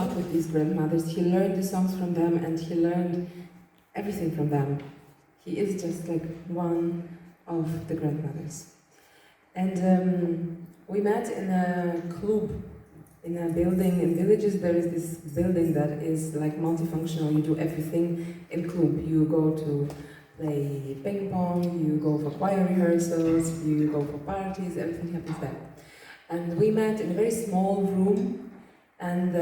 up with these grandmothers. He learned the songs from them and he learned everything from them. He is just like one of the grandmothers. And we met in a club, in a building. In villages there is this building that is like multifunctional. You do everything in club. You go to play ping pong, you go for choir rehearsals, you go for parties, everything happens there. And we met in a very small room, and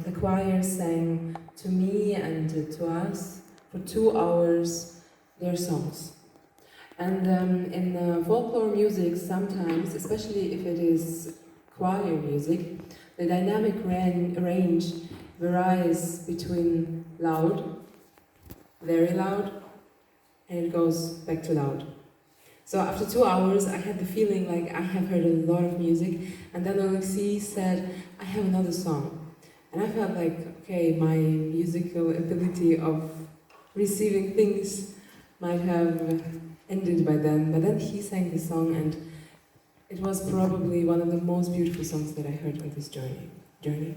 the choir sang to me and to us for 2 hours their songs. And in folklore music, sometimes, especially if it is choir music, the dynamic range varies between loud, very loud, and it goes back to loud. So after 2 hours, I had the feeling like I have heard a lot of music, and then Alexei said, I have another song. And I felt like, okay, my musical ability of receiving things might have ended by then, but then he sang the song, and it was probably one of the most beautiful songs that I heard on this journey.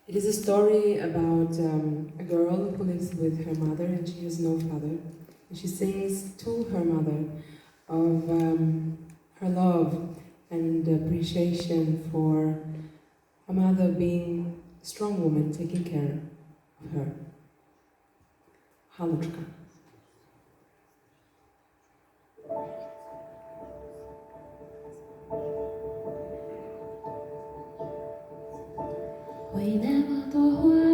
It is a story about a girl who lives with her mother and she has no father. And she sings to her mother of her love and appreciation for her mother being a strong woman, taking care of her. Haluchka. Ой, небо того